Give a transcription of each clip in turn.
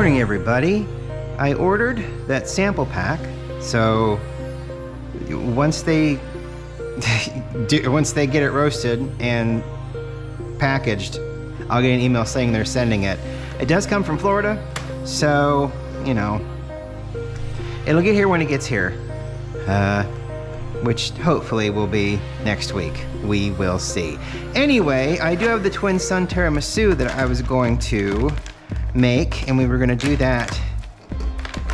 morning, everybody. I ordered that sample pack, so once they get it roasted and packaged, I'll get an email saying they're sending it. It does come from Florida, so, you know, it'll get here when it gets here, which hopefully will be next week. We will see. Anyway, I do have the twin Sun Tiramisu that I was going to make, and we were going to do that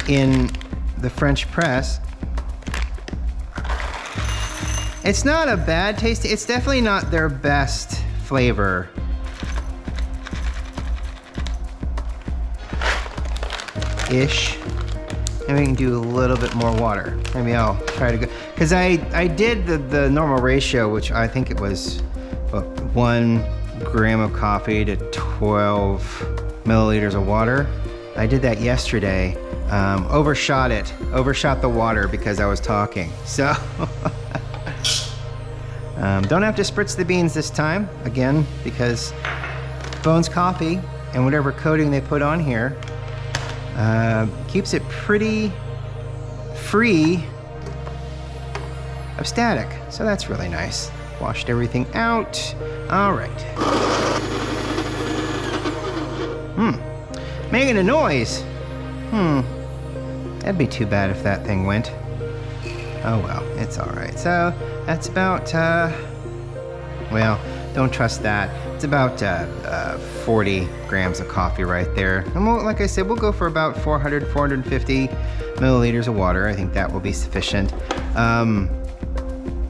in the French press. It's not a bad taste. It's definitely not their best flavor. Ish. And we can do a little bit more water. Maybe I'll try to go, because I did the normal ratio, which I think it was 1 gram of coffee to 12 milliliters of water. I did that yesterday. Overshot the water because I was talking. So don't have to spritz the beans this time, again, because Bones Coffee and whatever coating they put on here keeps it pretty free of static. So that's really nice. Washed everything out. All right. Making a noise. That'd be too bad if that thing went. Oh well, it's all right. So that's about, well, don't trust that. It's about 40 grams of coffee right there. And we'll, like I said, we'll go for about 450 milliliters of water. I think that will be sufficient.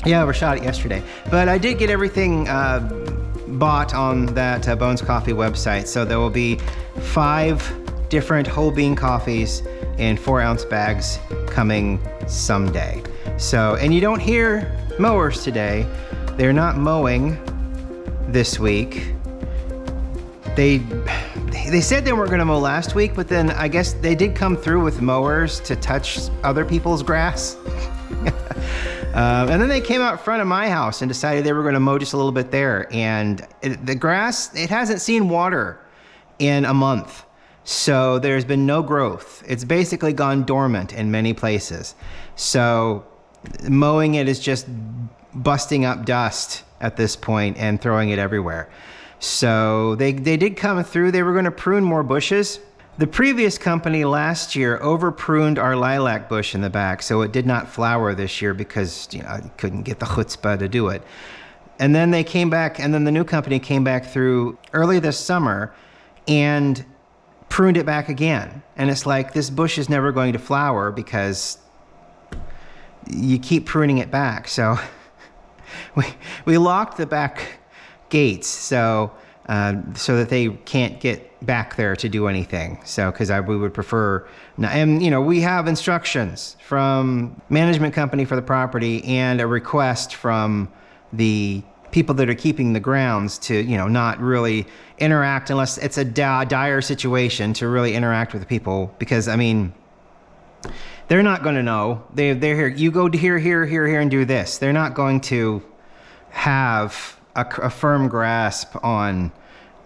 Yeah, I overshot it yesterday. But I did get everything bought on that Bones Coffee website. So there will be 5 different whole bean coffees in 4-ounce bags coming someday. So, and you don't hear mowers today. They're not mowing this week. They said they weren't gonna mow last week, but then I guess they did come through with mowers to touch other people's grass. And then they came out front of my house and decided they were gonna mow just a little bit there. And the grass, it hasn't seen water in a month. So there's been no growth. It's basically gone dormant in many places. So mowing it is just busting up dust at this point and throwing it everywhere. So they did come through. They were going to prune more bushes. The previous company last year over pruned our lilac bush in the back, so it did not flower this year because, you know, I couldn't get the chutzpah to do it. And then they came back, and then the new company came back through early this summer and pruned it back again. And it's like, this bush is never going to flower because you keep pruning it back. So we locked the back gates so that they can't get back there to do anything. So, because we would prefer, and you know, we have instructions from management company for the property and a request from the people that are keeping the grounds to, you know, not really interact unless it's a dire situation to really interact with the people, because I mean, they're not going to know. They're here. You go to here, and do this. They're not going to have a firm grasp on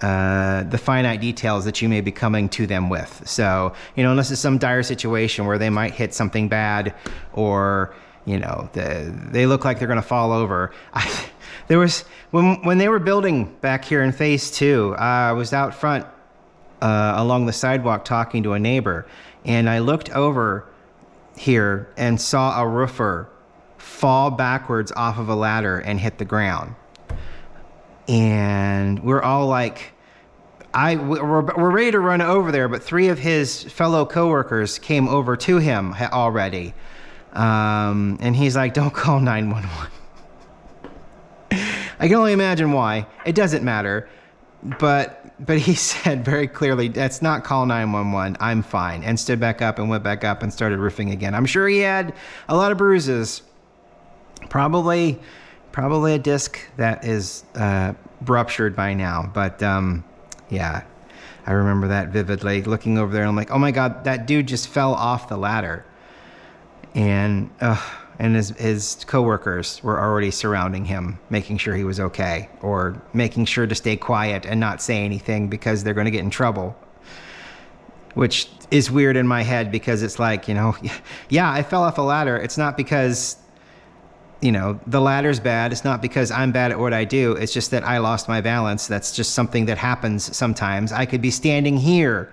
the finite details that you may be coming to them with. So, you know, unless it's some dire situation where they might hit something bad, or, you know, they look like they're going to fall over. There was, when they were building back here in phase 2, I was out front along the sidewalk talking to a neighbor, and I looked over here and saw a roofer fall backwards off of a ladder and hit the ground. And we're all like, we're ready to run over there, but 3 of his fellow coworkers came over to him already. And he's like, don't call 911. I can only imagine why. It doesn't matter. But he said very clearly, that's not call 911. I'm fine. And stood back up and went back up and started roofing again. I'm sure he had a lot of bruises. Probably a disc that is ruptured by now. But yeah, I remember that vividly, looking over there. And I'm like, oh my God, that dude just fell off the ladder. And his coworkers were already surrounding him, making sure he was okay, or making sure to stay quiet and not say anything because they're going to get in trouble. Which is weird in my head, because it's like, yeah, I fell off a ladder. It's not because, the ladder's bad. It's not because I'm bad at what I do. It's just that I lost my balance. That's just something that happens sometimes. I could be standing here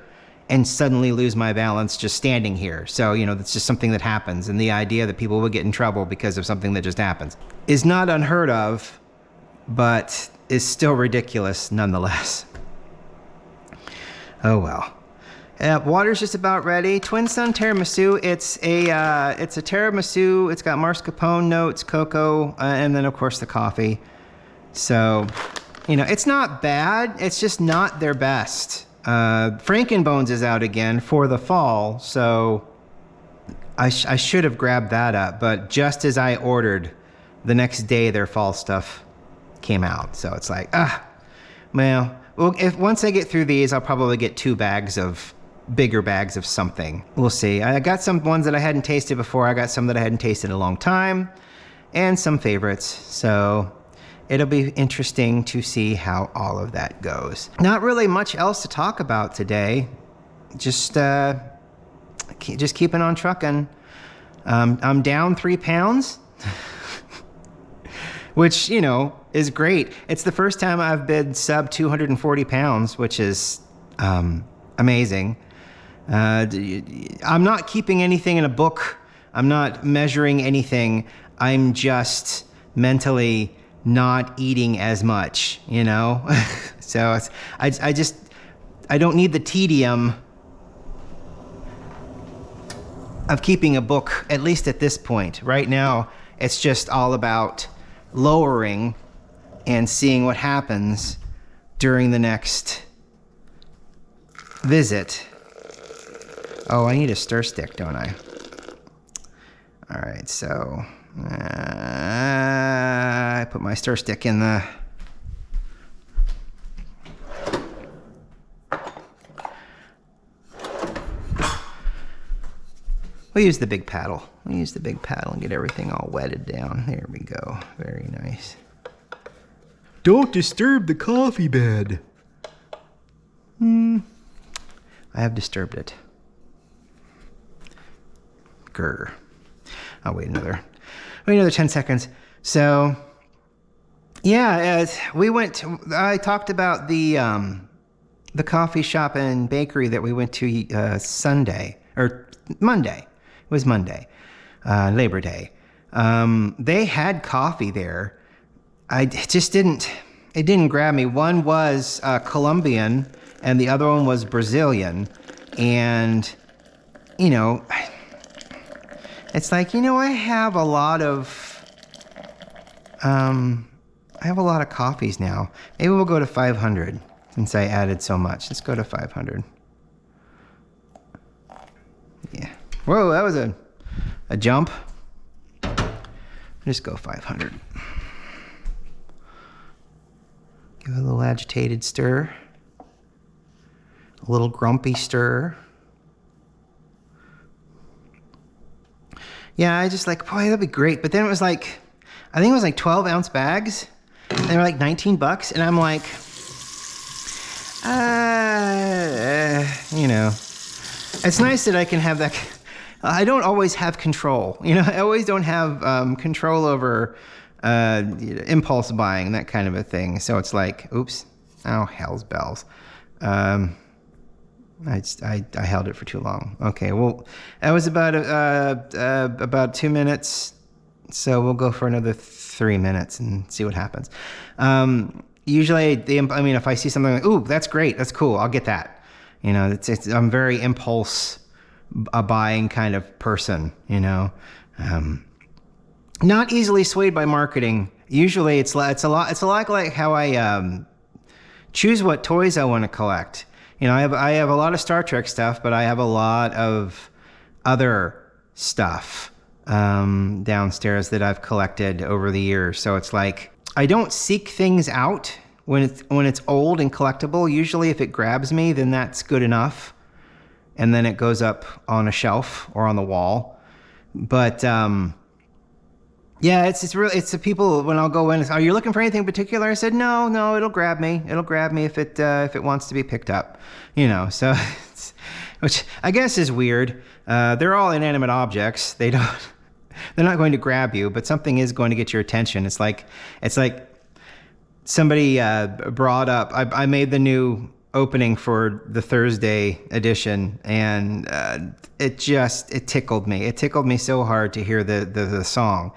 and suddenly lose my balance just standing here. So, that's just something that happens. And the idea that people will get in trouble because of something that just happens is not unheard of, but is still ridiculous nonetheless. Oh well. Water's just about ready. Twin Sun Tiramisu. It's a tiramisu. It's got mascarpone notes, cocoa, and then of course the coffee. So, it's not bad. It's just not their best. Frankenbones is out again for the fall, so I should have grabbed that up. But just as I ordered, the next day their fall stuff came out. So it's like, well, once I get through these, I'll probably get bigger bags of something. We'll see. I got some ones that I hadn't tasted before. I got some that I hadn't tasted in a long time, and some favorites. So it'll be interesting to see how all of that goes. Not really much else to talk about today. Just keeping on trucking. I'm down 3 pounds, which, is great. It's the first time I've been sub 240 pounds, which is amazing. I'm not keeping anything in a book. I'm not measuring anything. I'm just mentally not eating as much, So I don't need the tedium of keeping a book, at least at this point. Right now, it's just all about lowering and seeing what happens during the next visit. Oh, I need a stir stick, don't I? All right, so I put my stir stick in the... We'll use the big paddle. We'll use the big paddle and get everything all wetted down. There we go. Very nice. Don't disturb the coffee bed. I have disturbed it. Grr. I'll wait another 10 seconds. So, yeah, I talked about the coffee shop and bakery that we went to Sunday, or Monday. It was Monday, Labor Day. They had coffee there. It didn't grab me. One was Colombian and the other one was Brazilian. And, it's like, I have a lot of coffees now. Maybe we'll go to 500 since I added so much. Let's go to 500. Yeah. Whoa, that was a jump. Just go 500. Give it a little agitated stir. A little grumpy stir. Yeah, I just like, boy, that'd be great. But then it was like, I think it was like 12-ounce bags. And they were like $19. And I'm like, it's nice that I can have that. I don't always have control. I always don't have control over impulse buying, that kind of a thing. So it's like, oops, oh, hell's bells. I held it for too long. Okay, well, that was about 2 minutes. So we'll go for another 3 minutes and see what happens. Usually, if I see something like, ooh, that's great, that's cool, I'll get that. I'm very impulse buying kind of person. Not easily swayed by marketing. Usually, it's a lot like how I choose what toys I want to collect. I have a lot of Star Trek stuff, but I have a lot of other stuff downstairs that I've collected over the years. So it's like, I don't seek things out when it's old and collectible. Usually if it grabs me, then that's good enough. And then it goes up on a shelf or on the wall. But yeah, it's the people, when I'll go in, are you looking for anything in particular? I said, no, it'll grab me. It'll grab me if it wants to be picked up, so which I guess is weird. They're all inanimate objects. They're not going to grab you, but something is going to get your attention. It's like somebody brought up. I made the new opening for the Thursday edition, and it tickled me. It tickled me so hard to hear the song.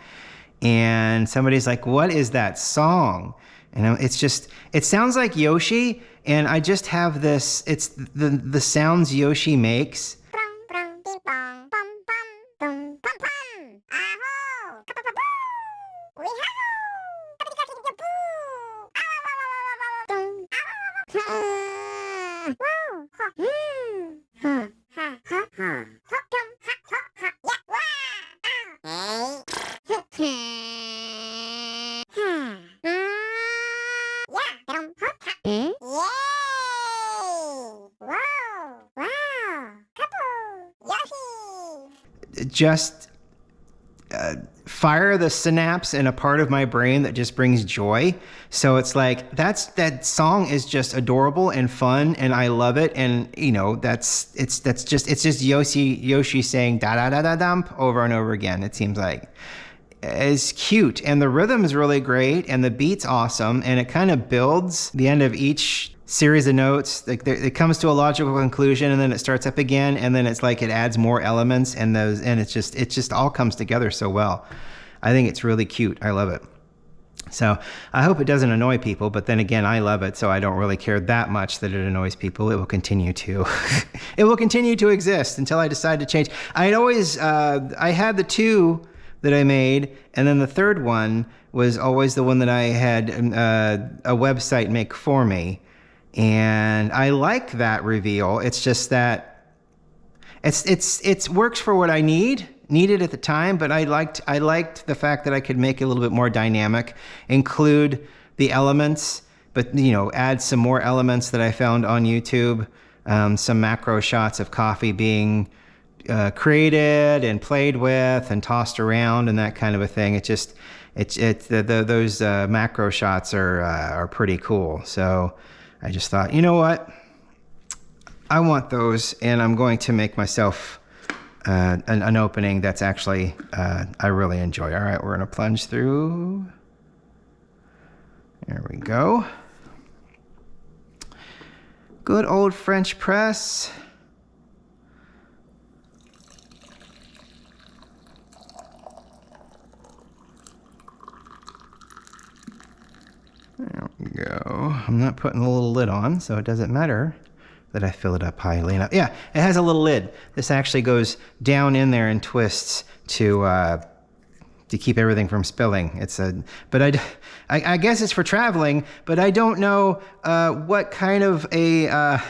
And somebody's like, "What is that song?" And it sounds like Yoshi, and I just have this. It's the sounds Yoshi makes. Just fire the synapse in a part of my brain that just brings joy. So it's like that song is just adorable and fun, and I love it. And you know, it's just Yoshi saying da da da da dump over and over again. It seems like it's cute, and the rhythm is really great, and the beat's awesome, and it kind of builds the end of each series of notes. It comes to a logical conclusion, and then it starts up again, and then it's like it adds more elements, and it just all comes together so well. I think it's really cute. I love it. So I hope it doesn't annoy people, but then again, I love it, so I don't really care that much that it annoys people. It will continue to it will continue to exist until I decide to change. I had the two that I made, and then the third one was always the one that I had a website make for me. And I like that reveal. It's just that it's works for what I needed at the time, but I liked the fact that I could make it a little bit more dynamic, include the elements, but you know, add some more elements that I found on YouTube, some macro shots of coffee being created and played with and tossed around and that kind of a thing. Those macro shots are pretty cool. So I just thought, you know what? I want those, and I'm going to make myself an opening that's actually I really enjoy. All right, we're going to plunge through. There we go. Good old French press. There we go. I'm not putting a little lid on, so it doesn't matter that I fill it up highly enough. Yeah, it has a little lid. This actually goes down in there and twists to keep everything from spilling. But I guess it's for traveling, but I don't know what kind of a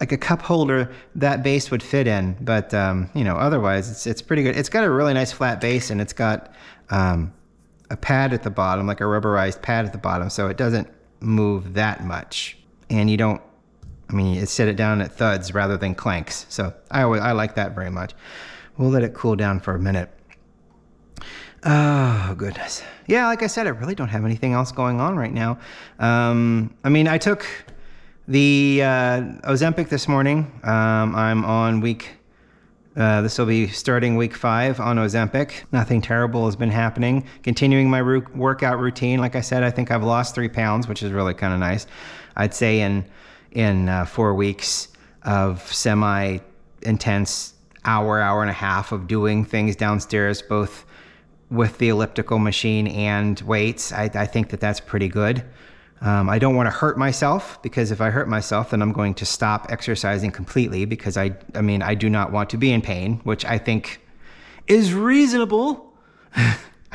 like a cup holder that base would fit in. But you know, otherwise it's pretty good. It's got a really nice flat base, and it's got a pad at the bottom, like a rubberized pad at the bottom, so it doesn't move that much. And you set it down and it thuds rather than clanks. So I like that very much. We'll let it cool down for a minute. Oh, goodness. Yeah, like I said, I really don't have anything else going on right now. I took the Ozempic this morning. I'm on this will be starting week 5 on Ozempic. Nothing terrible has been happening. Continuing my workout routine. Like I said, I think I've lost 3 pounds, which is really kind of nice. I'd say in 4 weeks of semi-intense hour and a half of doing things downstairs, both with the elliptical machine and weights, I think that's pretty good. I don't want to hurt myself, because if I hurt myself, then I'm going to stop exercising completely, because I do not want to be in pain, which I think is reasonable.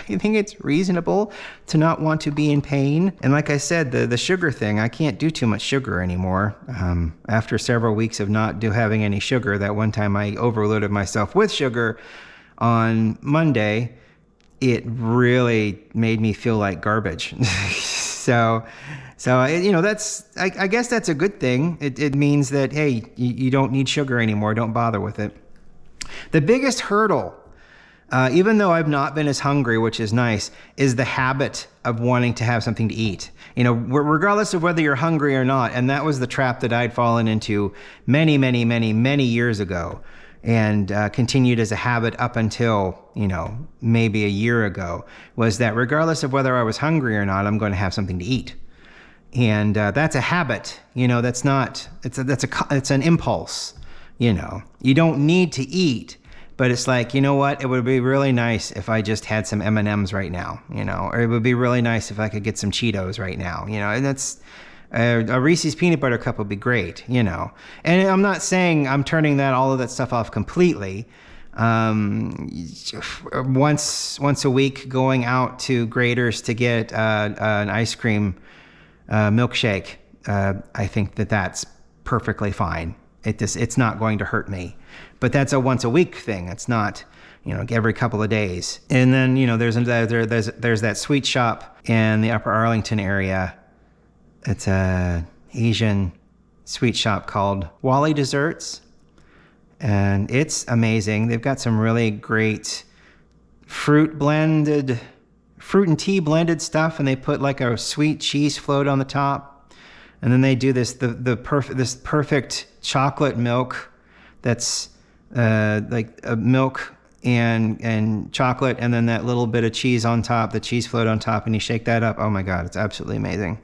I think it's reasonable to not want to be in pain. And like I said, the sugar thing, I can't do too much sugar anymore. After several weeks of not having any sugar, that one time I overloaded myself with sugar on Monday, it really made me feel like garbage. So I guess that's a good thing. It means that, hey, you don't need sugar anymore. Don't bother with it. The biggest hurdle even though I've not been as hungry, which is nice, is the habit of wanting to have something to eat. You know, regardless of whether you're hungry or not. And that was the trap that I'd fallen into many, many, many, many years ago, and continued as a habit up until, you know, maybe a year ago, was that regardless of whether I was hungry or not, I'm going to have something to eat. And that's a habit, you know, it's an impulse, you know. You don't need to eat, but it's like, you know what, it would be really nice if I just had some M&Ms right now, you know, or it would be really nice if I could get some Cheetos right now, you know, and that's, a Reese's peanut butter cup would be great, you know. And I'm not saying I'm turning all of that stuff off completely. Once a week going out to Grader's to get an ice cream milkshake, I think that's perfectly fine. It's not going to hurt me. But that's a once a week thing. It's not, you know, every couple of days. And then, you know, there's that sweet shop in the Upper Arlington area. It's a Asian sweet shop called Wally Desserts, and it's amazing. They've got some really great fruit and tea blended stuff, and they put like a sweet cheese float on the top, and then they do this perfect chocolate milk that's like a milk and chocolate, and then that little bit of cheese on top, the cheese float on top, and you shake that up. Oh my God, it's absolutely amazing.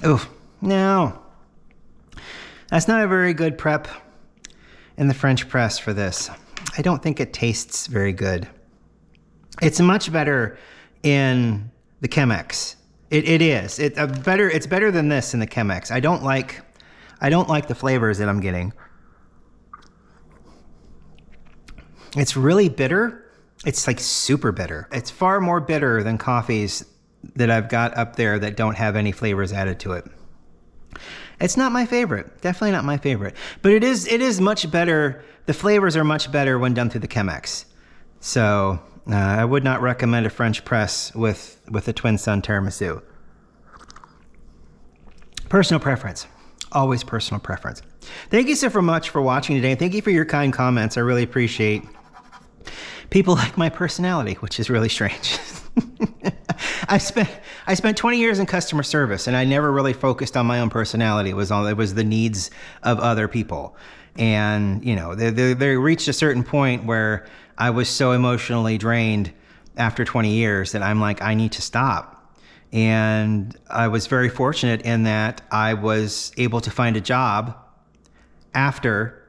Oh, no. That's not a very good prep in the French press for this. I don't think it tastes very good. It's much better in the Chemex. It is. It's better than this in the Chemex. I don't like the flavors that I'm getting. It's really bitter. It's like super bitter. It's far more bitter than coffees that I've got up there that don't have any flavors added to it. It's not my favorite. Definitely not my favorite. But it is much better. The flavors are much better when done through the Chemex. So I would not recommend a French press with a Twin Sun Tiramisu. Personal preference. Always personal preference. Thank you so much for watching today. Thank you for your kind comments. I really appreciate people like my personality, which is really strange. I spent 20 years in customer service, and I never really focused on my own personality. It was the needs of other people. And, you know, they reached a certain point where I was so emotionally drained after 20 years that I'm like, I need to stop. And I was very fortunate in that I was able to find a job after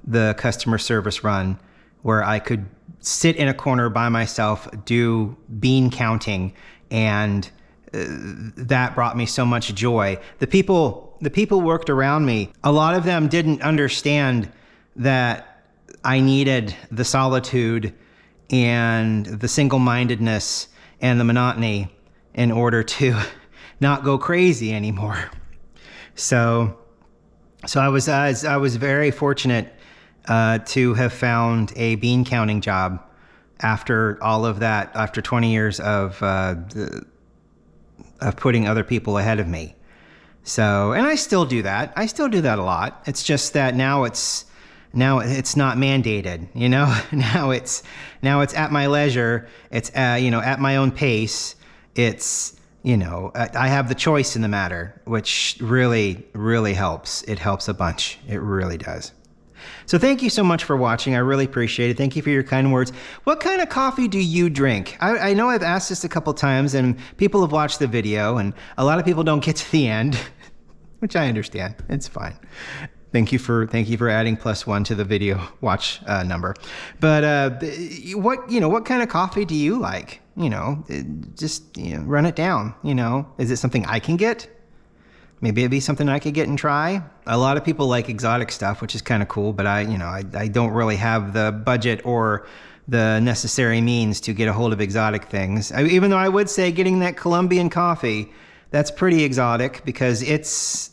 the customer service run where I could sit in a corner by myself, do bean counting, and that brought me so much joy. The people worked around me. A lot of them didn't understand that I needed the solitude and the single-mindedness and the monotony in order to not go crazy anymore. So I was very fortunate to have found a bean counting job after all of that, after 20 years of putting other people ahead of me. So, and I still do that. I still do that a lot. It's just that now it's not mandated, you know. Now it's at my leisure. It's at my own pace. It's, you know, I have the choice in the matter, which really, really helps. It helps a bunch. It really does. So thank you so much for watching. I really appreciate it. Thank you for your kind words. What kind of coffee do you drink? I know I've asked this a couple times, and people have watched the video, and a lot of people don't get to the end, which I understand. It's fine. Thank you for adding +1 to the video watch number. But what kind of coffee do you like? You know, just run it down. You know, is it something I can get? Maybe it'd be something I could get and try. A lot of people like exotic stuff, which is kind of cool, but I don't really have the budget or the necessary means to get a hold of exotic things. Even though I would say getting that Colombian coffee, that's pretty exotic because it's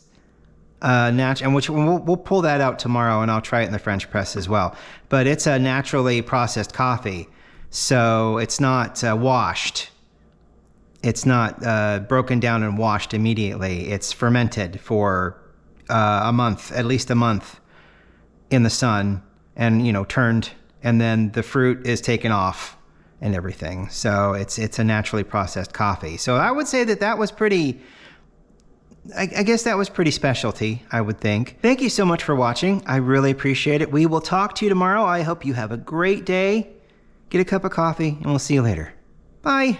natural, and which we'll pull that out tomorrow, and I'll try it in the French press as well. But it's a naturally processed coffee, so it's not washed. It's not broken down and washed immediately. It's fermented for a month, at least a month, in the sun and, turned, and then the fruit is taken off and everything. So it's a naturally processed coffee. So I would say that was pretty, I guess that was pretty specialty, I would think. Thank you so much for watching. I really appreciate it. We will talk to you tomorrow. I hope you have a great day. Get a cup of coffee, and we'll see you later. Bye.